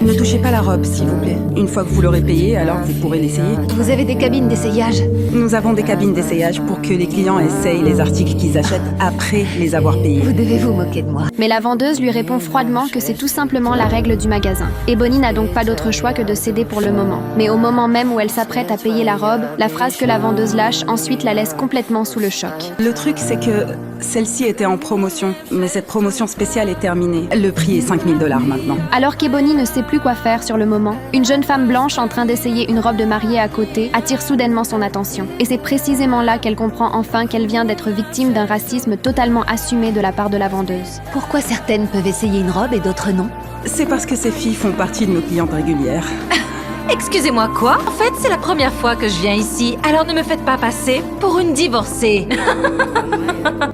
Ne touchez pas la robe, s'il vous plaît. Une fois que vous l'aurez payée, alors vous pourrez l'essayer. Vous avez des cabines d'essayage? Nous avons des cabines d'essayage pour que les clients essayent les articles qu'ils achètent après les avoir payés. Vous devez vous moquer de moi. Mais la vendeuse lui répond froidement que c'est tout simplement la règle du magasin. Ebony n'a donc pas d'autre choix que de céder pour le moment. Mais au moment même où elle s'apprête à payer la robe, la phrase que la vendeuse lâche ensuite la laisse complètement sous le choc. Le truc, c'est que celle-ci était en promotion, mais cette promotion spéciale est terminée. Le prix est 5 000 $ maintenant. Alors qu'Ebony ne sait plus quoi faire sur le moment, une jeune femme blanche en train d'essayer une robe de mariée à côté attire soudainement son attention. Et c'est précisément là qu'elle comprend enfin qu'elle vient d'être victime d'un racisme totalement assumé de la part de la vendeuse. Pourquoi certaines peuvent essayer une robe et d'autres non? C'est parce que ces filles font partie de nos clientes régulières. Excusez-moi, quoi? En fait, c'est la première fois que je viens ici, alors ne me faites pas passer pour une divorcée.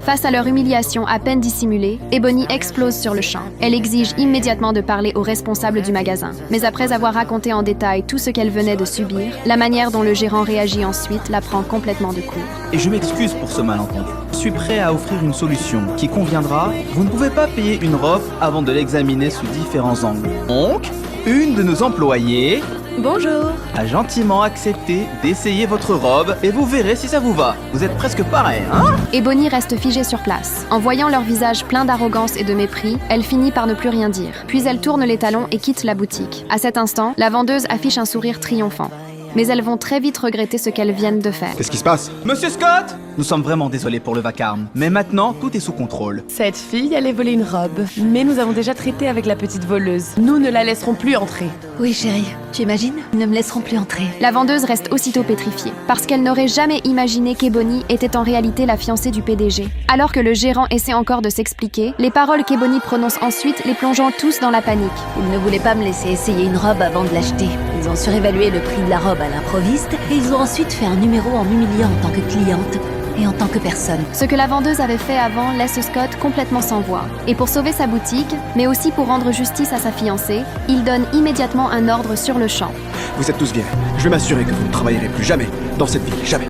Face à leur humiliation à peine dissimulée, Ebony explose sur le champ. Elle exige immédiatement de parler au responsable du magasin. Mais après avoir raconté en détail tout ce qu'elle venait de subir, la manière dont le gérant réagit ensuite la prend complètement de court. Et je m'excuse pour ce malentendu. Je suis prêt à offrir une solution qui conviendra. Vous ne pouvez pas payer une robe avant de l'examiner sous différents angles. Donc, une de nos employées Bonjour. a gentiment accepté d'essayer votre robe et vous verrez si ça vous va. Vous êtes presque pareil, hein? Ebony reste figée sur place. En voyant leur visage plein d'arrogance et de mépris, elle finit par ne plus rien dire. Puis elle tourne les talons et quitte la boutique. À cet instant, la vendeuse affiche un sourire triomphant. Mais elles vont très vite regretter ce qu'elles viennent de faire. Qu'est-ce qui se passe? Monsieur Scott! Nous sommes vraiment désolés pour le vacarme, mais maintenant tout est sous contrôle. Cette fille allait voler une robe, mais nous avons déjà traité avec la petite voleuse. Nous ne la laisserons plus entrer. Oui, chérie. Tu imagines? Ils ne me laisseront plus entrer. La vendeuse reste aussitôt pétrifiée, parce qu'elle n'aurait jamais imaginé qu'Ebony était en réalité la fiancée du PDG. Alors que le gérant essaie encore de s'expliquer, les paroles qu'Ebony prononce ensuite les plongeant tous dans la panique. Ils ne voulaient pas me laisser essayer une robe avant de l'acheter. Ils ont surévalué le prix de la robe à l'improviste et ils ont ensuite fait un numéro en m'humiliant en tant que cliente et en tant que personne. Ce que la vendeuse avait fait avant laisse Scott complètement sans voix. Et pour sauver sa boutique, mais aussi pour rendre justice à sa fiancée, il donne immédiatement un ordre sur le champ. Vous êtes tous virés. Je vais m'assurer que vous ne travaillerez plus jamais dans cette ville. Jamais.